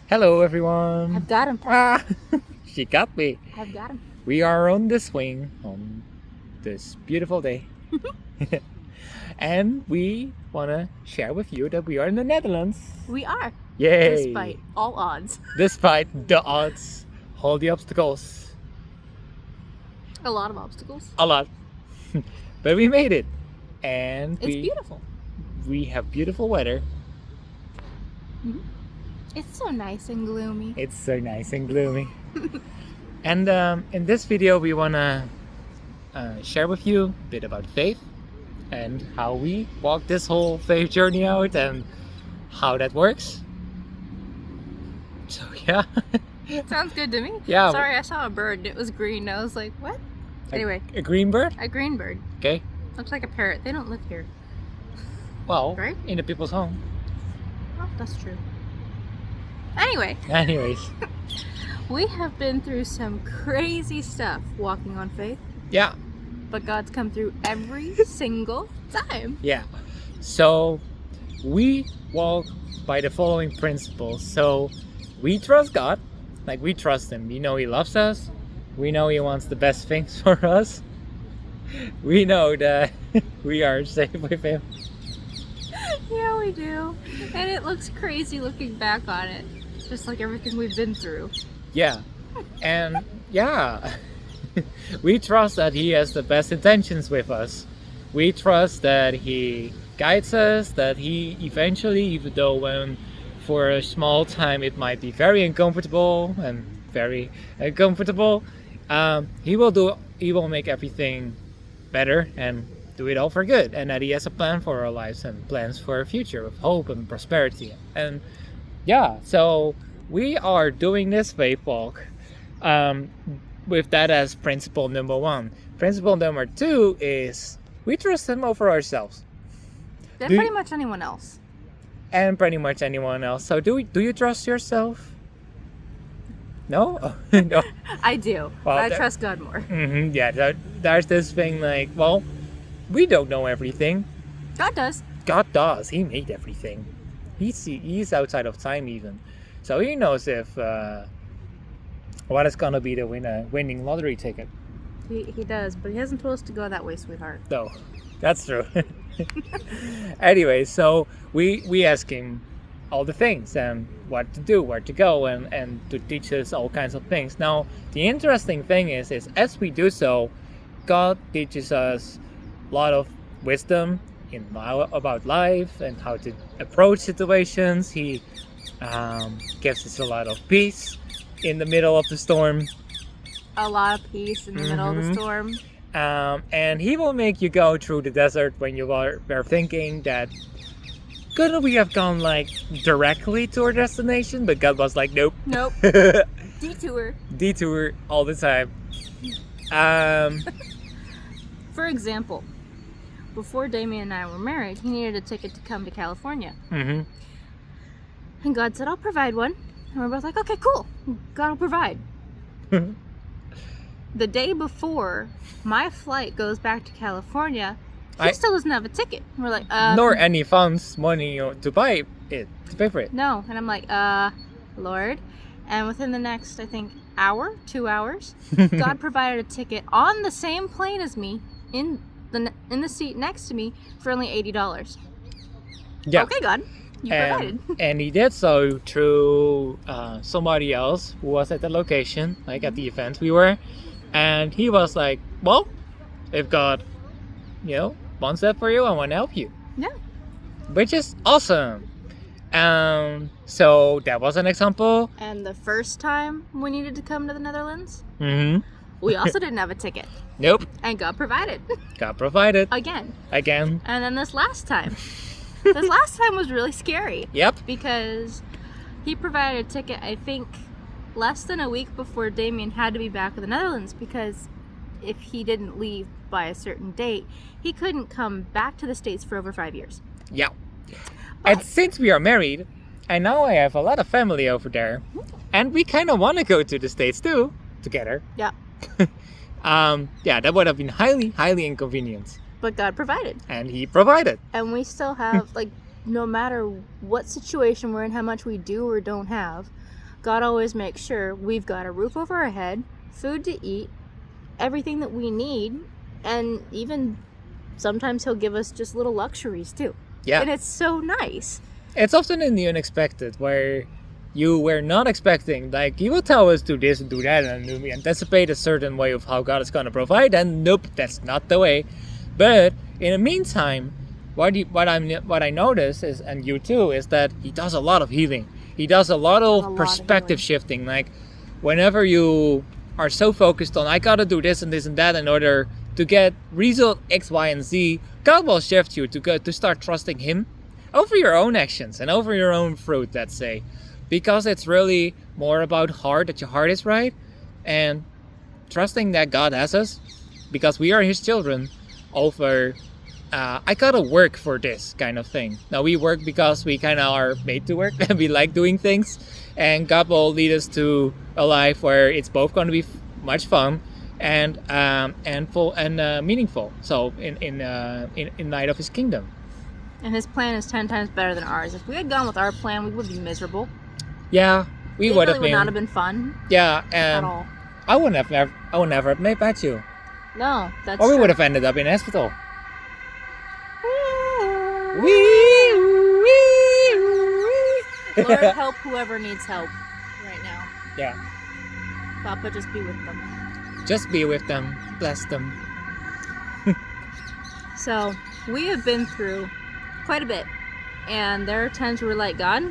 Hello, everyone. I've got him. Ah, she got me. I've got him. We are on the swing on this beautiful day. And we want to share with you that we are in the Netherlands. We are. Yay. Despite all odds. Despite the odds, all the obstacles. A lot of obstacles. A lot. But we made it. And It's beautiful. we have beautiful weather. Mm-hmm. It's so nice and gloomy. It's so nice and gloomy. And in this video, we want to share with you a bit about faith and how we walk this whole faith journey out and how that works. So, yeah. Sounds good to me. Yeah. Sorry, I saw a bird and it was green. I was like, what? Anyway. A green bird? A green bird. Okay. Looks like a parrot. They don't live here. Well, right? In the people's home. Oh, that's true. Anyway. Anyways. We have been through some crazy stuff walking on faith. Yeah. But God's come through every single time. Yeah. So we walk by the following principles. So we trust God. Like, we trust Him. We know He loves us. We know He wants the best things for us. We know that we are safe with Him. Yeah, we do. And it looks crazy looking back on it. Just like everything we've been through. Yeah. And yeah. We trust that He has the best intentions with us. We trust that He guides us, that He eventually, even though when for a small time it might be very uncomfortable and very uncomfortable, He will make everything better and do it all for good, and that He has a plan for our lives and plans for our future of hope and prosperity. And yeah, so we are doing this faith walk with that as principle number 1. Principle number 2 is we trust Him over ourselves. Than pretty much anyone else. And pretty much anyone else. So do you trust yourself? No? No. I do. Well, but I trust God more. Mm-hmm, yeah, there's this thing like, well, we don't know everything. God does. God does. He made everything. He's outside of time even. So He knows if what is gonna be the winning lottery ticket. He does, but He hasn't told us to go that way, sweetheart. No, that's true. Anyway, so we ask Him all the things and what to do, where to go, and to teach us all kinds of things. Now, the interesting thing is as we do so, God teaches us a lot of wisdom about life and how to approach situations. He gives us a lot of peace in the middle of the storm. A lot of peace in the middle of the storm. And He will make you go through the desert when you are thinking that couldn't we have gone like directly to our destination? But God was like, nope. Nope. Detour all the time. For example, before Damion and I were married, he needed a ticket to come to California. Mm-hmm. And God said, I'll provide one. And we're both like, okay, cool. God will provide. The day before my flight goes back to California, he still doesn't have a ticket. We're like, nor any funds, money to pay for it. No. And I'm like, Lord. And within the next, I think, 2 hours, God provided a ticket on the same plane as me in the seat next to me for only $80. Yeah. Okay, God. You provided. And He did so through somebody else who was at the location, like at the event we were. And he was like, well, if God, wants that for you, I want to help you. Yeah. Which is awesome. So that was an example. And the first time we needed to come to the Netherlands, Mm-hmm. we also didn't have a ticket. Nope. And God provided. God provided. Again. And then this last time was really scary. Yep. Because He provided a ticket, I think, less than a week before Damion had to be back in the Netherlands, because if he didn't leave by a certain date, he couldn't come back to the States for over 5 years. Yeah. And since we are married, and now I have a lot of family over there, and we kind of want to go to the States too, together. Yeah. That would have been highly, highly inconvenient. But God provided. And He provided. And we still have, no matter what situation we're in, how much we do or don't have, God always makes sure we've got a roof over our head, food to eat, everything that we need, and even sometimes he'll give us just little luxuries too. Yeah. And it's so nice. It's often in the unexpected where you were not expecting. Like, he will tell us do this and do that, and we anticipate a certain way of how God is going to provide, and nope, that's not the way. But in the meantime, what I notice is, and you too, is that he does a lot of healing. He does a lot of perspective shifting. Like, whenever you are so focused on, I gotta do this and this and that in order to get result X, Y, and Z, God will shift you to start trusting Him over your own actions and over your own fruit, let's say. Because it's really more about heart, that your heart is right, and trusting that God has us, because we are His children, over I gotta work for this kind of thing. Now, we work because we kind of are made to work and we like doing things, and God will lead us to a life where it's both going to be much fun and full and meaningful. So in light of His kingdom. And His plan is 10 times better than ours. If we had gone with our plan, we would be miserable. Yeah, we would have been. It would not have been fun. Yeah, at all. I would never have met you. No, that's. Or we true. would have ended up in hospital. Lord, help whoever needs help right now. Yeah. Papa, just be with them. Just be with them. Bless them. So, we have been through quite a bit. And there are times where we're like, God,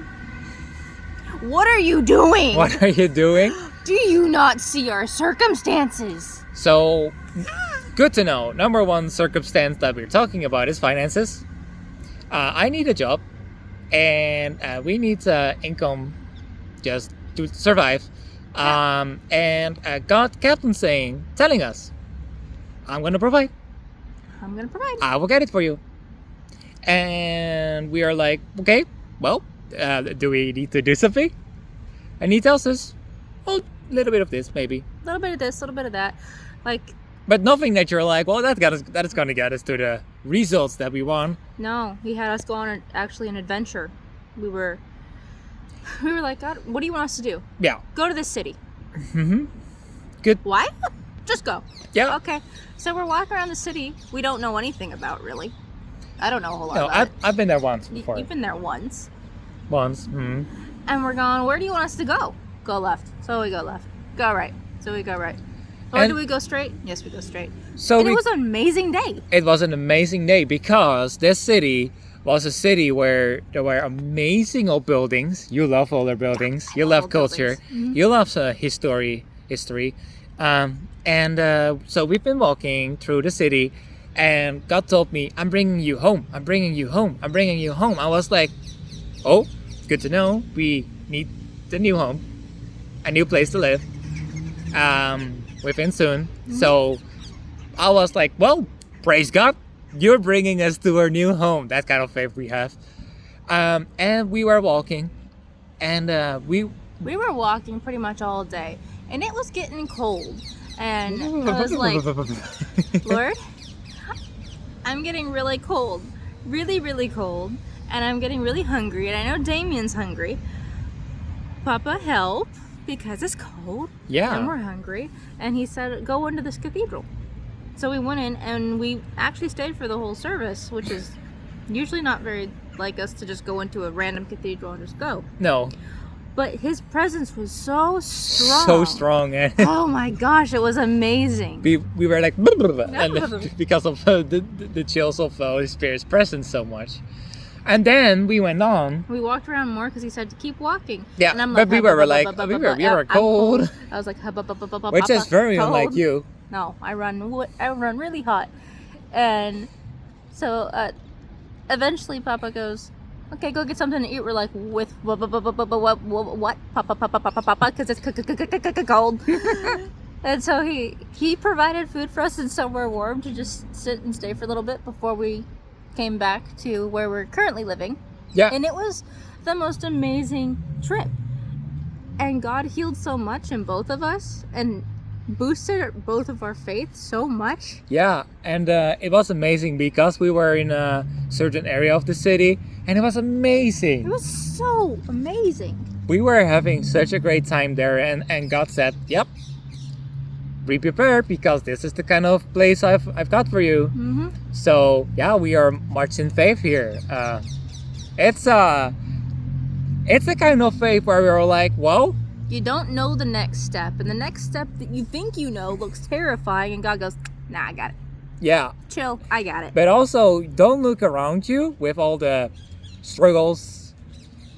what are you doing? What are you doing? Do you not see our circumstances? So, good to know. Number one circumstance that we're talking about is finances. I need a job, and we need income just to survive. And God kept on telling us, I'm going to provide. I'm going to provide. I will get it for you. And we are like, okay, well, do we need to do something? And He tells us, oh, a little bit of this, maybe. A little bit of this, a little bit of that. But nothing that you're like, well, that is going to get us to the results that we want. No, He had us go on an adventure. We were like, God, what do you want us to do? Yeah. Go to this city. Mm-hmm. Good. Why? Just go. Yeah. Okay. So we're walking around the city we don't know anything about, really. I don't know a whole lot No, about it. I've been there once before. You've been there once. Once. Mm-hmm. And we're going, where do you want us to go? Go left. So we go left. Go right. So we go right. Or do we go straight? Yes, we go straight. So it was an amazing day. It was an amazing day because this city was a city where there were amazing old buildings. You love older buildings. You love culture. Mm-hmm. You love history. So we've been walking through the city, and God told me, I'm bringing you home. I'm bringing you home. I'm bringing you home. I was like, oh, good to know. We need the new home, a new place to live. Within soon. Mm-hmm. So I was like, well, praise God, you're bringing us to our new home. That kind of faith we have. And we were walking, and we were walking pretty much all day, and it was getting cold, and I was like, Lord, I'm getting really cold, really, really cold, and I'm getting really hungry, and I know Damion's hungry. Papa, help. Because it's cold, and we're hungry, and He said, go into this cathedral. So we went in, and we actually stayed for the whole service, which is usually not very like us to just go into a random cathedral and just go. No. But His presence was so strong. So strong. Oh my gosh, it was amazing. We were like, and because of the chills of Holy Spirit's presence so much. And then we went on. We walked around more because He said to keep walking. Yeah, and I'm but like, we were cold. I was like, which is very unlike you. No, I run really hot, and so eventually Papa goes, okay, go get something to eat. We're like, with what, Papa, because it's cold. And so he provided food for us and somewhere warm to just sit and stay for a little bit before we came back to where we're currently living. Yeah. And it was the most amazing trip. And God healed so much in both of us and boosted both of our faith so much. Yeah, and it was amazing because we were in a certain area of the city, and it was amazing. It was so amazing. we were having such a great time there, and God said, "Yep, be prepared because this is the kind of place I've got for you." Mm-hmm. So yeah, we are marching in faith here. It's a kind of faith where we're like, well, You don't know the next step, and the next step that you think you know looks terrifying, and God goes, "Nah, I got it. yeah. Chill, I got it." But also, don't look around you with all the struggles,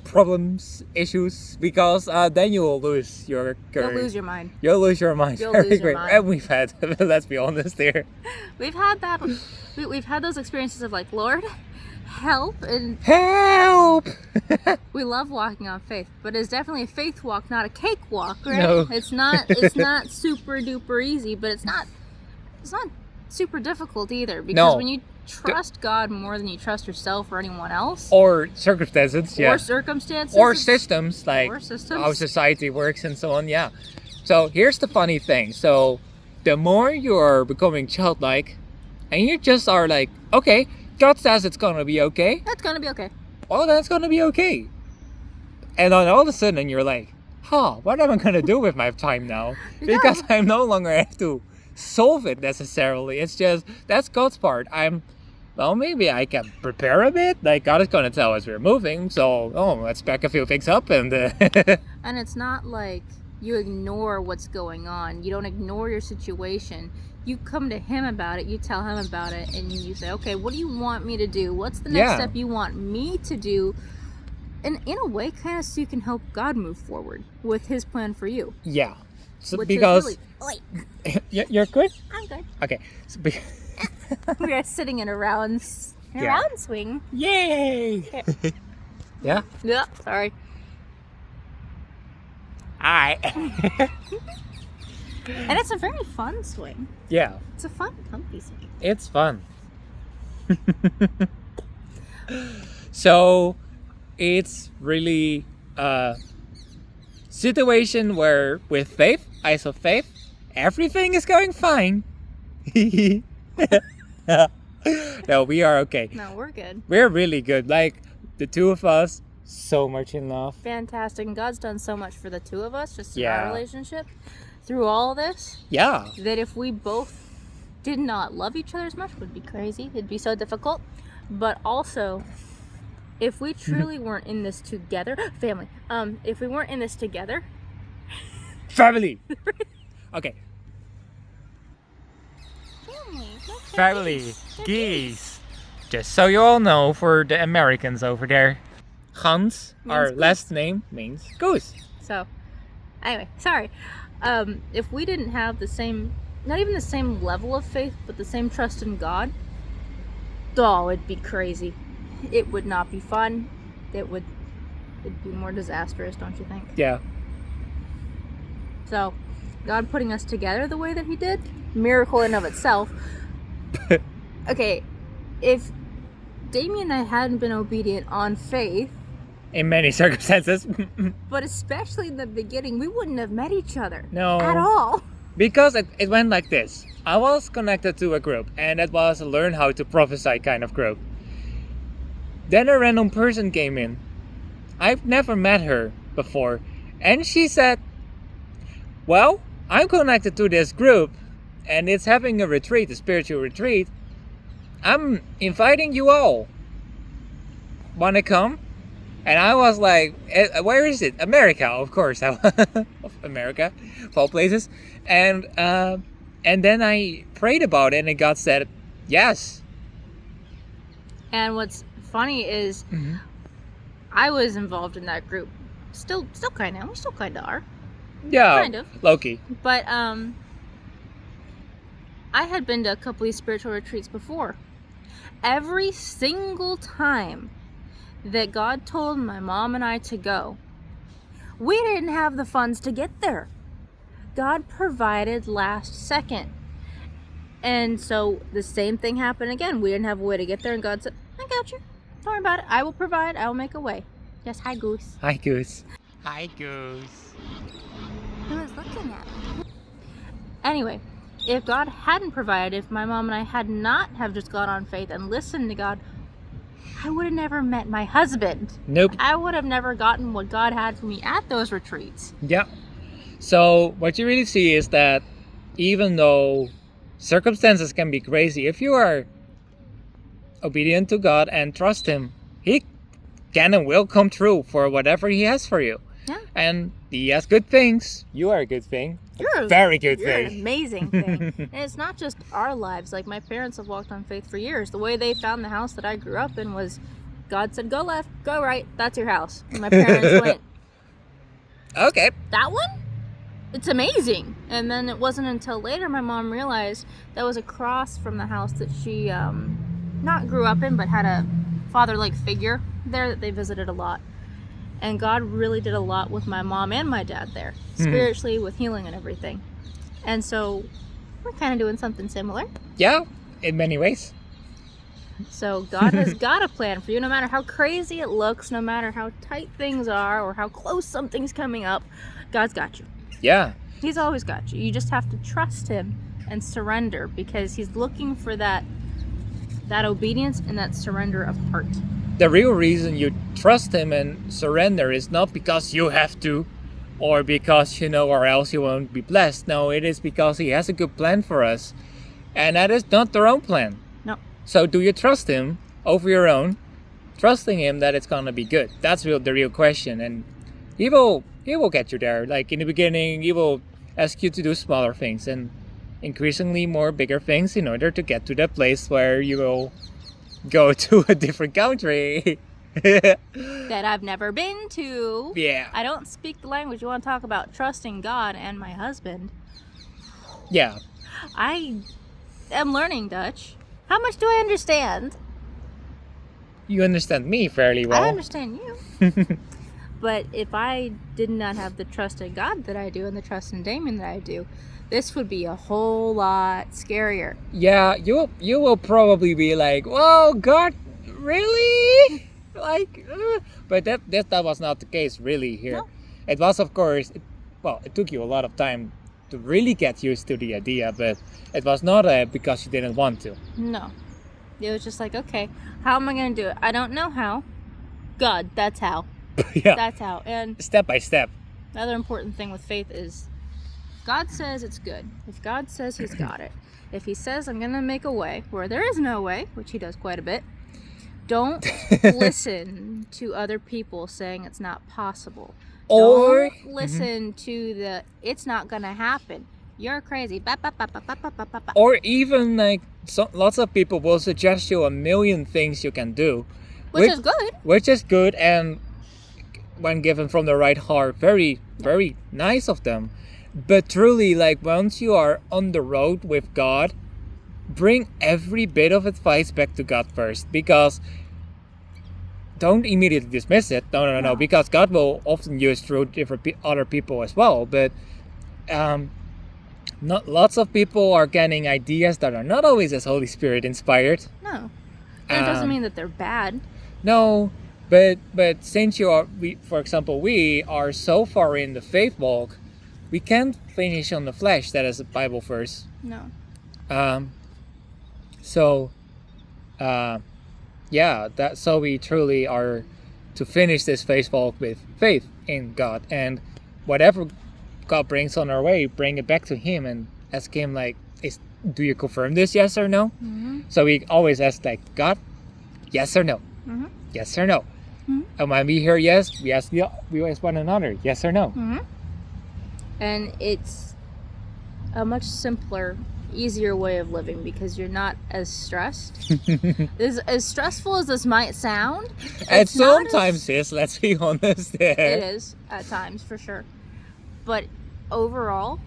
problems, issues, because then you will lose your You'll lose your mind. You'll lose your mind. You'll Very lose your great. mind. And we've had, let's be honest here. We've had that. We've had those experiences of like, Lord, help, and Help! we love walking on faith, but it's definitely a faith walk, not a cake walk, right? No. It's not super duper easy, but it's not super difficult either, because No. when you trust God more than you trust yourself or anyone else, Or circumstances, yeah. or circumstances, Or systems, like or systems. how society works and so on, yeah. So here's the funny thing. So the more you're becoming childlike, and you just are like, okay, God says it's gonna be okay, That's gonna be okay. well, that's gonna be okay. And then all of a sudden you're like, what am I gonna do with my time now? Because I no longer have to solve it necessarily. It's just, that's God's part. Well, maybe I can prepare a bit. Like, God is gonna tell us we're moving, so, let's pack a few things up and... And it's not like you ignore what's going on. You don't ignore your situation. You come to Him about it, you tell Him about it, and you say, okay, what do you want me to do? What's the next step you want me to do? And in a way, kind of so you can help God move forward with His plan for you. Yeah. So Which because... is really... You're good? I'm good. Okay. So We are sitting in a round swing. Yay! Yeah? Yeah, sorry. Alright. And it's a very fun swing. Yeah. It's a fun, comfy swing. It's fun. So, it's really a situation where with faith, eyes of faith, everything is going fine. No, we are okay. No, we're good. We're really good. Like, the two of us, so much in love. Fantastic. And God's done so much for the two of us, just in Yeah. our relationship, through all this, Yeah. that if we both did not love each other as much, it would be crazy. It'd be so difficult. But also, if we truly weren't in this together, family, if we weren't in this together, Family! Okay. family, Geese. Just so you all know, for the Americans over there, Gans, our goose. last name, means goose. So, anyway, sorry. If we didn't have the same, not even the same level of faith, but the same trust in God, it'd be crazy. It would not be fun. It'd be more disastrous, don't you think? Yeah. So, God putting us together the way that He did, miracle in of itself. Okay, if Damion and I hadn't been obedient on faith, In many circumstances. but especially in the beginning, we wouldn't have met each other. No. At all. Because it went like this. I was connected to a group, and it was a learn how to prophesy kind of group. Then a random person came in. I've never met her before. And she said, well, I'm connected to this group, and it's having a retreat, a spiritual retreat. I'm inviting you all. Wanna come? And I was like, where is it? America, of course. Of America, of all places. And then I prayed about it, and God said, yes. And what's funny is, I was involved in that group. Still kind of. We still kind of are. Yeah, Kind of. Loki. But I had been to a couple of spiritual retreats before. Every single time that God told my mom and I to go, we didn't have the funds to get there. God provided last second. And so the same thing happened again. We didn't have a way to get there, and God said, I got you. Don't worry about it. I will provide. I will make a way. Yes, hi, Goose. Hi, Goose. Hi, Goose. Who is looking at me? Anyway, if God hadn't provided, if my mom and I had not have just gone on faith and listened to God I would have never met my husband. Nope. I would have never gotten what God had for me at those retreats. Yeah. So what you really see is that even though circumstances can be crazy, if you are obedient to God and trust Him, He can and will come true for whatever He has for you. Yeah. And He has good things. You are a good thing. You're Very good you're thing. an amazing thing. And it's not just our lives. Like, my parents have walked on faith for years. The way they found the house that I grew up in was God said, go left, go right, that's your house. And my parents went, Okay. that one? It's amazing. And then it wasn't until later my mom realized that was across from the house that she not grew up in, but had a father-like figure there that they visited a lot. And God really did a lot with my mom and my dad there, spiritually, with healing and everything. And so we're kind of doing something similar. Yeah, in many ways. So God has got a plan for you, no matter how crazy it looks, no matter how tight things are, or how close something's coming up. God's got you. Yeah. He's always got you. You just have to trust Him and surrender, because He's looking for that obedience and that surrender of heart. The real reason you trust Him and surrender is not because you have to, or because, or else you won't be blessed. No, it is because He has a good plan for us. And that is not their own plan. No. So do you trust Him over your own? Trusting Him that it's going to be good. That's the real question. And He will get you there. Like in the beginning, He will ask you to do smaller things and increasingly more bigger things in order to get to that place where you will go to a different country. That I've never been to. Yeah. I don't speak the language. You want to talk about trusting God and my husband? Yeah. I am learning Dutch. How much do I understand? You understand me fairly well. I understand you. But if I did not have the trust in God that I do and the trust in Damion that I do, this would be a whole lot scarier. Yeah, you will probably be like, "Whoa, God, really?" But that was not the case really here. No. It was, of course, it took you a lot of time to really get used to the idea, but it was not because you didn't want to. No. It was just like, okay, how am I going to do it? I don't know how. God, that's how. Yeah. That's how. And Step by step. the other important thing with faith is God says it's good. If God says He's got it. If He says I'm going to make a way where there is no way, which He does quite a bit, don't listen to other people saying it's not possible. Or Don't listen to the it's not going to happen. You're crazy. Or even lots of people will suggest you a million things you can do. Which is good. Which is good, and when given from the right heart, very, very nice of them. But truly, once you are on the road with God, bring every bit of advice back to God first, because don't immediately dismiss it. No, because God will often use through different other people as well. But not lots of people are getting ideas that are not always as Holy Spirit inspired. No. And it doesn't mean that they're bad. No, but since for example, we are so far in the faith walk, we can't finish on the flesh. That is a Bible verse. No. So we truly are to finish this faith walk with faith in God, and whatever God brings on our way, bring it back to Him and ask Him, do you confirm this, yes or no? Mm-hmm. So we always ask, God, yes or no? Mm-hmm. Yes or no? Mm-hmm. And when we hear yes, we ask one another, yes or no? Mm-hmm. And it's a much simpler, easier way of living, because you're not as stressed. As stressful as this might sound, And sometimes is, let's be honest. It is at times, for sure. But overall,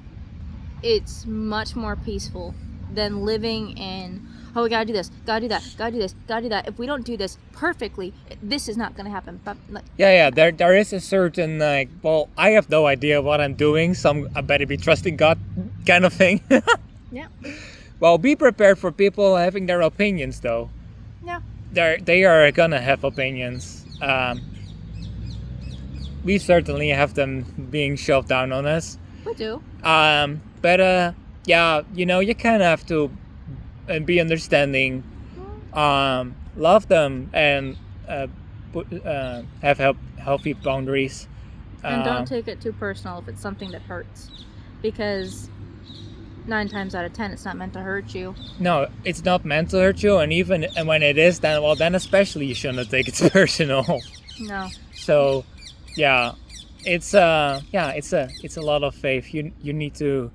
it's much more peaceful than living in, we gotta do this, gotta do that, gotta do this, gotta do that. If we don't do this perfectly, this is not gonna happen. But there is a certain I have no idea what I'm doing, so I better be trusting God kind of thing. Yeah. Well, be prepared for people having their opinions, though. Yeah. They are gonna have opinions. We certainly have them being shoved down on us. We do. But you kind of have to be understanding. love them, and have healthy boundaries. And don't take it too personal if it's something that hurts, because 9 times out of 10 it's not meant to hurt you. No, it's not meant to hurt you, and when it is, then especially you shouldn't take it personal. No. So, yeah, it's a lot of faith. You need to.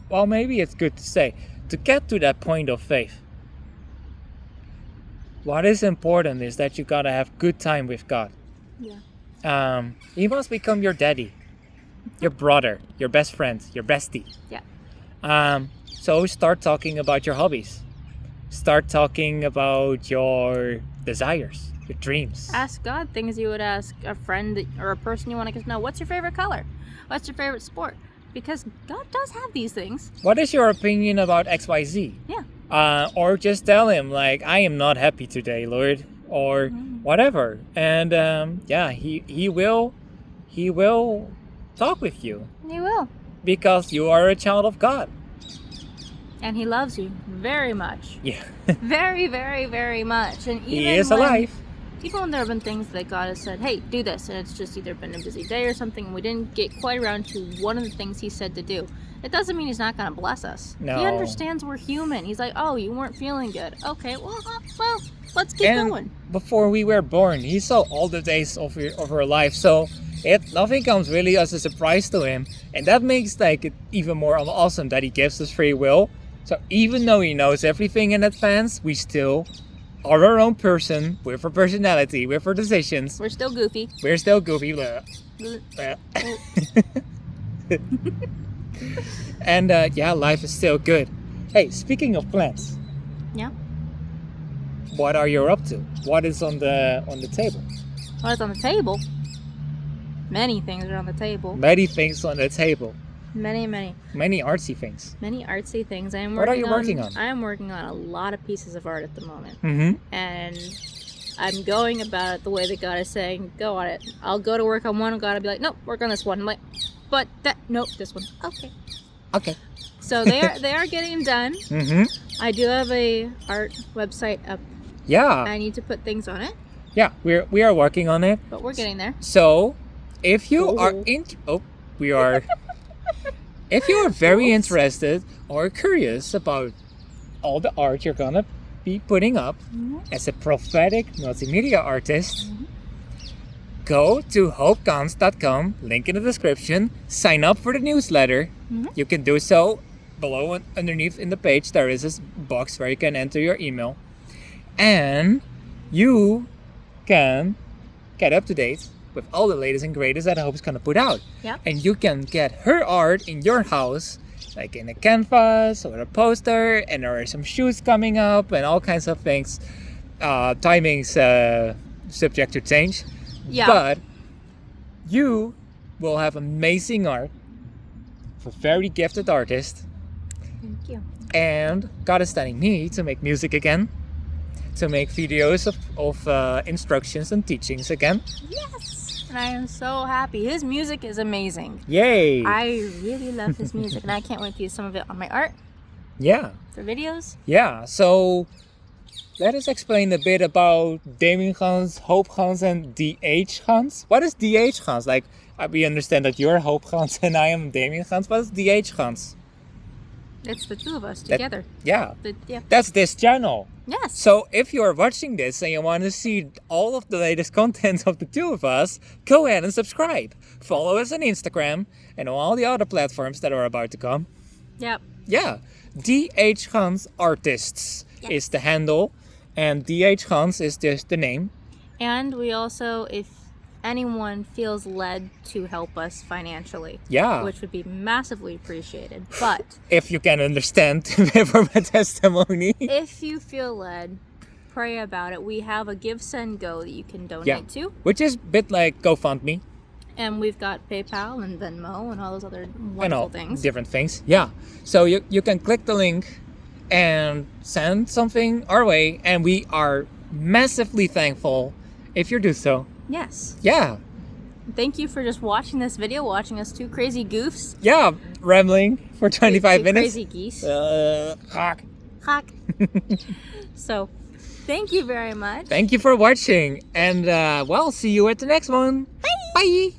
Well, maybe it's good to say, to get to that point of faith. What is important is that you gotta have good time with God. Yeah. He must become your daddy, your brother, your best friend, your bestie. Yeah. So start talking about your hobbies. Start talking about your desires, your dreams. Ask God things you would ask a friend or a person you want to get to know. What's your favorite color? What's your favorite sport? Because God does have these things. What is your opinion about XYZ? Yeah. Or just tell him, like, I am not happy today, Lord, or whatever. And he will talk with you. He will. Because you are a child of God. And he loves you very much. Yeah. Very, very, very much. And even He is alive. Even when there have been things that God has said, hey, do this, and it's just either been a busy day or something, and we didn't get quite around to one of the things he said to do, it doesn't mean he's not going to bless us. No. He understands we're human. He's like, oh, you weren't feeling good. Okay, well, let's keep going. Before we were born, he saw all the days of our life, so nothing comes really as a surprise to him, and that makes it even more awesome that he gives us free will. So even though he knows everything in advance, we still are our own person, with our personality, with our decisions. We're still goofy. We're still goofy. And life is still good. Hey, speaking of plans. Yeah. What are you up to? What is on the table? What's on the table? Many things are on the table. Many things on the table. Many. Many artsy things. Many artsy things. What are you working on? I am working on a lot of pieces of art at the moment. Mm-hmm. And I'm going about it the way that God is saying, go on it. I'll go to work on one, and God will be like, nope, work on this one. I'm like, but nope, this one. Okay. So they are getting done. Mm-hmm. I do have a art website up. Yeah. I need to put things on it. Yeah, we are working on it. But we're getting there. So, if you are if you are very interested or curious about all the art you're gonna be putting up as a prophetic multimedia artist, go to HopeGans.com, link in the description, sign up for the newsletter. You can do so below underneath in the page. There is this box where you can enter your email, and you can get up to date with all the latest and greatest that Hope's gonna put out. Yeah. And you can get her art in your house, like in a canvas or a poster, and there are some shoots coming up and all kinds of things. Timing's subject to change. Yeah. But you will have amazing art for very gifted artists. Thank you. And God is telling me to make music again, to make videos of instructions and teachings again. Yes! And I am so happy. His music is amazing. Yay! I really love his music, and I can't wait to use some of it on my art. Yeah. For videos. Yeah, so let us explain a bit about Damion Gans, HopeGans, and DH Gans. What is DH Gans? Like, we understand that you're HopeGans and I am Damion Gans. What is DH Gans? It's the two of us together. Yeah. Yeah. That's this channel. Yes. So if you are watching this and you want to see all of the latest content of the two of us, go ahead and subscribe. Follow us on Instagram and on all the other platforms that are about to come. Yep. Yeah. DH Gans Artists is the handle, and DH Gans is just the name. And we also, if anyone feels led to help us financially, which would be massively appreciated, but if you can understand for my testimony, if you feel led, pray about it. We have a Give, Send, Go that you can donate to, which is a bit like GoFundMe, and we've got PayPal and Venmo and all those other wonderful things, different things. So you can click the link and send something our way, and we are massively thankful if you do so. Yes. Yeah. Thank you for just watching this video, watching us two crazy goofs. Yeah, rambling for 25 minutes. Crazy geese. Hawk. So, thank you very much. Thank you for watching, and well, see you at the next one. Bye. Bye.